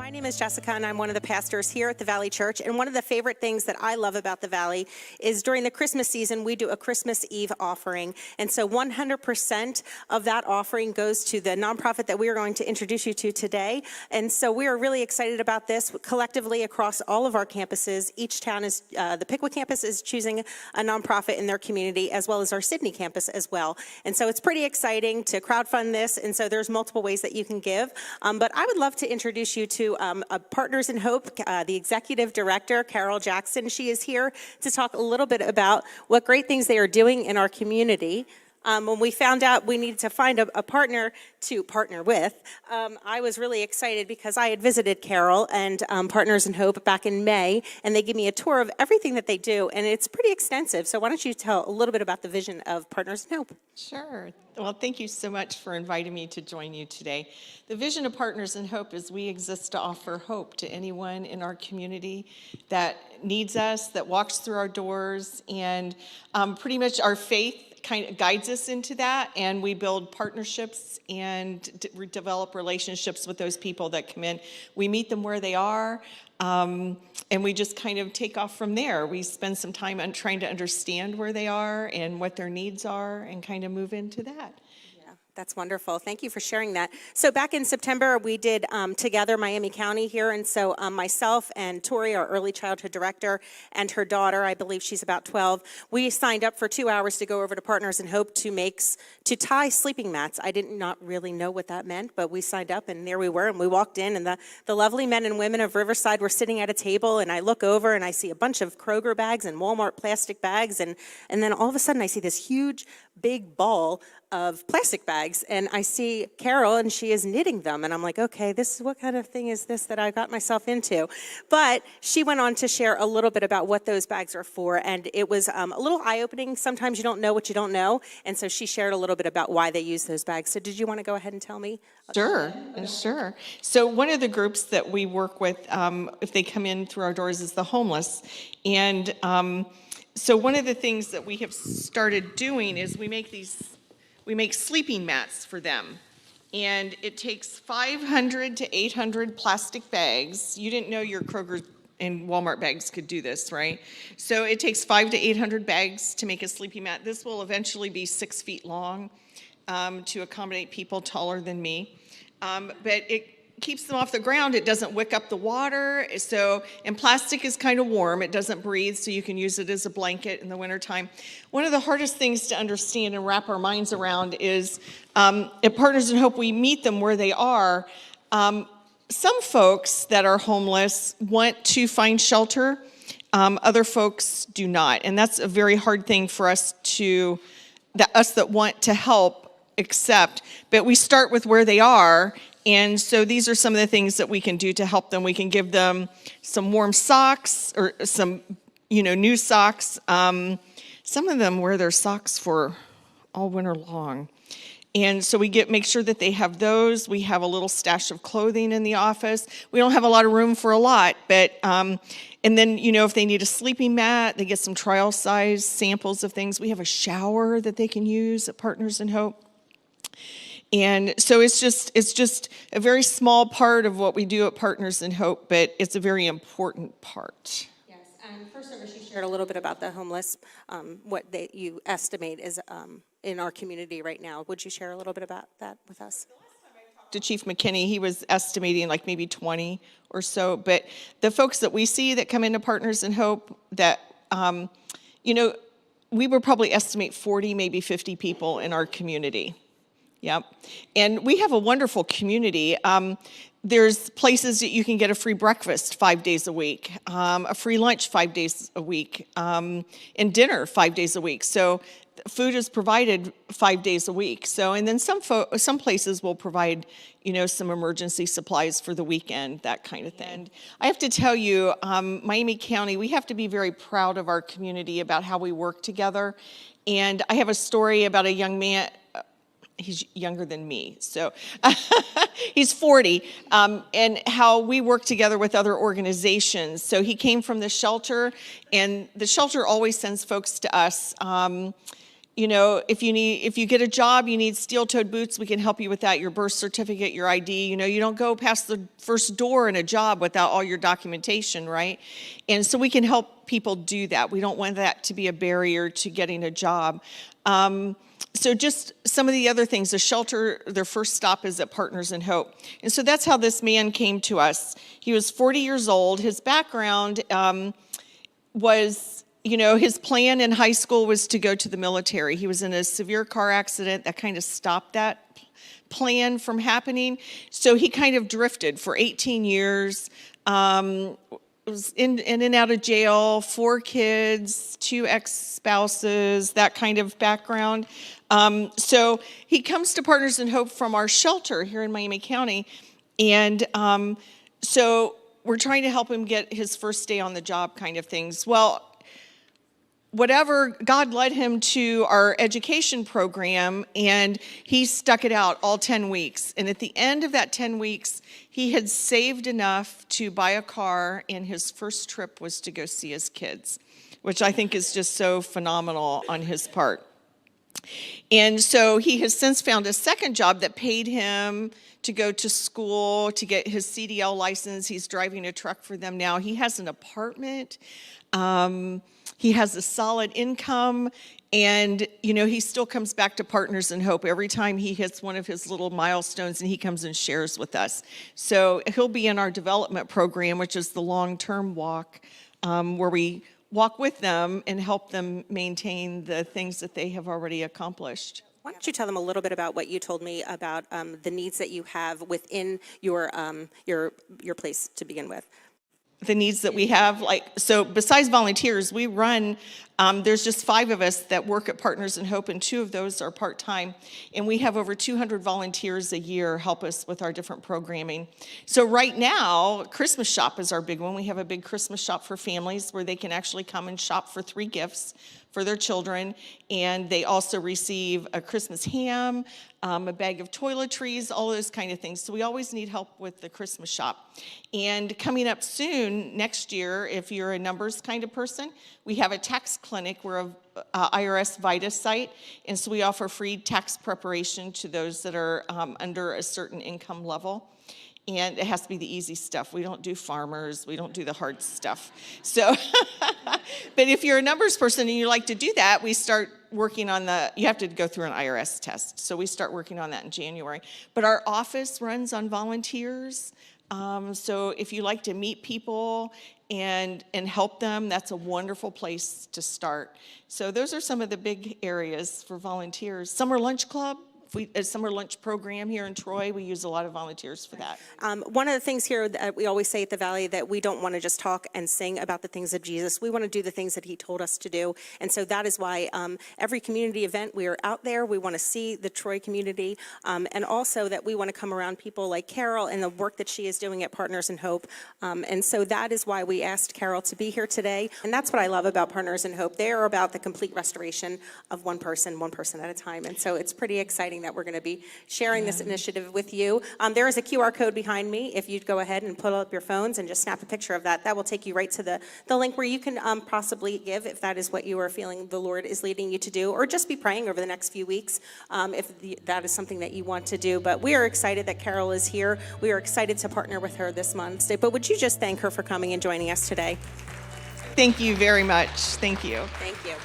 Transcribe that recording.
My name is Jessica, and I'm one of the pastors here at the Valley Church. And one of the favorite things that I love about the Valley is during the Christmas season, we do a Christmas Eve offering. And so 100% of that offering goes to the nonprofit that we are going to introduce you to today. And so we are really excited about this. Collectively across all of our campuses, each town is, the Pickwick campus is choosing a nonprofit in their community, as well as our Sydney campus as well. And so it's pretty exciting to crowdfund this. And so there's multiple ways that you can give. But I would love to introduce you to Partners in Hope, the executive director, Carol Jackson. She is here to talk a little bit about what great things they are doing in our community. When we found out we needed to find a partner to partner with, I was really excited because I had visited Carol and Partners in Hope back in May, and they give me a tour of everything that they do, and it's pretty extensive. So why don't you tell a little bit about the vision of Partners in Hope? Sure. Well, thank you so much for inviting me to join you today. The vision of Partners in Hope is we exist to offer hope to anyone in our community that needs us, that walks through our doors, and pretty much our faith kind of guides us into that, and we build partnerships and develop relationships with those people that come in. We meet them where they are, and we just kind of take off from there. We spend some time on trying to understand where they are and what their needs are and kind of move into that. That's wonderful. Thank you for sharing that. So back in September, we did Together Miami County here. And so myself and Tori, our early childhood director, and her daughter, I believe she's about 12, we signed up for 2 hours to go over to Partners in Hope to tie sleeping mats. I did not really know what that meant, but we signed up and there we were. And we walked in and the lovely men and women of Riverside were sitting at a table. And I look over and I see a bunch of Kroger bags and Walmart plastic bags. And then all of a sudden I see this huge, big ball of plastic bags, and I see Carol, and she is knitting them, and I'm like, okay, this is what kind of thing is this that I got myself into? But she went on to share a little bit about what those bags are for, and it was a little eye-opening. Sometimes you don't know what you don't know, and so she shared a little bit about why they use those bags. So did you want to go ahead and tell me? Sure. So one of the groups that we work with, if they come in through our doors, is the homeless, and so one of the things that we have started doing is we make sleeping mats for them. And it takes 500 to 800 plastic bags. You didn't know your Kroger and Walmart bags could do this, right? So it takes 500 to 800 bags to make a sleeping mat. This will eventually be 6 feet long to accommodate people taller than me. But it keeps them off the ground. It doesn't wick up the water. And plastic is kind of warm. It doesn't breathe, so you can use it as a blanket in the wintertime. One of the hardest things to understand and wrap our minds around is at Partners in Hope, we meet them where they are. Some folks that are homeless want to find shelter. Other folks do not. And that's a very hard thing for us that want to help accept. But we start with where they are. And so these are some of the things that we can do to help them. We can give them some warm socks or some, new socks. Some of them wear their socks for all winter long. And so we make sure that they have those. We have a little stash of clothing in the office. We don't have a lot of room for a lot, but, and then, if they need a sleeping mat, they get some trial size samples of things. We have a shower that they can use at Partners in Hope. And so it's just a very small part of what we do at Partners in Hope, but it's a very important part. Yes, and first service you shared a little bit about the homeless, what you estimate is in our community right now. Would you share a little bit about that with us? To Chief McKinney, he was estimating like maybe 20 or so, but the folks that we see that come into Partners in Hope that, we would probably estimate 40, maybe 50 people in our community. Yep. And we have a wonderful community. There's places that you can get a free breakfast 5 days a week, a free lunch 5 days a week, and dinner 5 days a week. So food is provided 5 days a week. So, and then some places will provide, some emergency supplies for the weekend, that kind of thing. And I have to tell you, Miami County, we have to be very proud of our community about how we work together. And I have a story about a young man. He's younger than me, so he's 40, and how we work together with other organizations. So he came from the shelter, and the shelter always sends folks to us. if you get a job, you need steel-toed boots, we can help you with that, your birth certificate, your ID. You don't go past the first door in a job without all your documentation, right? And so we can help people do that. We don't want that to be a barrier to getting a job. So just some of the other things, the shelter, their first stop is at Partners in Hope. And so that's how this man came to us. He was 40 years old. His background was, his plan in high school was to go to the military. He was in a severe car accident that kind of stopped that plan from happening. So he kind of drifted for 18 years, was in and out of jail, 4 kids, 2 ex-spouses, that kind of background. So he comes to Partners in Hope from our shelter here in Miami County. And so we're trying to help him get his first day on the job kind of things. Well, whatever, God led him to our education program, and he stuck it out all 10 weeks. And at the end of that 10 weeks, he had saved enough to buy a car, and his first trip was to go see his kids, which I think is just so phenomenal on his part. And so he has since found a second job that paid him to go to school, to get his CDL license. He's driving a truck for them now. He has an apartment. He has a solid income, and, he still comes back to Partners in Hope every time he hits one of his little milestones, and he comes and shares with us. So he'll be in our development program, which is the long-term walk, where we walk with them and help them maintain the things that they have already accomplished. Why don't you tell them a little bit about what you told me about the needs that you have within your place to begin with? The needs that we have, so besides volunteers, we run, there's just 5 of us that work at Partners in Hope, and 2 of those are part-time, and we have over 200 volunteers a year help us with our different programming. So right now, Christmas shop is our big one. We have a big Christmas shop for families where they can actually come and shop for 3 gifts for their children, and they also receive a Christmas ham, a bag of toiletries, all those kind of things. So we always need help with the Christmas shop. And coming up soon, next year, if you're a numbers kind of person, we have a tax clinic. We're a IRS VITA site, and so we offer free tax preparation to those that are under a certain income level. And it has to be the easy stuff. We don't do farmers. We don't do the hard stuff. So, but if you're a numbers person and you like to do that, we start working on you have to go through an IRS test. So we start working on that in January. But our office runs on volunteers. So if you like to meet people and help them, that's a wonderful place to start. So those are some of the big areas for volunteers. Summer Lunch Club. A summer lunch program here in Troy, we use a lot of volunteers for that. One of the things here that we always say at the Valley, that we don't want to just talk and sing about the things of Jesus. We want to do the things that he told us to do. And so that is why every community event, we are out there. We want to see the Troy community, and also that we want to come around people like Carol and the work that she is doing at Partners in Hope. And so that is why we asked Carol to be here today. And that's what I love about Partners in Hope. They are about the complete restoration of one person at a time. And so it's pretty exciting that we're going to be sharing this initiative with you. There is a QR code behind me. If you'd go ahead and pull up your phones and just snap a picture of that, that will take you right to the link where you can possibly give if that is what you are feeling the Lord is leading you to do, or just be praying over the next few weeks if that is something that you want to do. But we are excited that Carol is here. We are excited to partner with her this month. But would you just thank her for coming and joining us today? Thank you very much. Thank you. Thank you.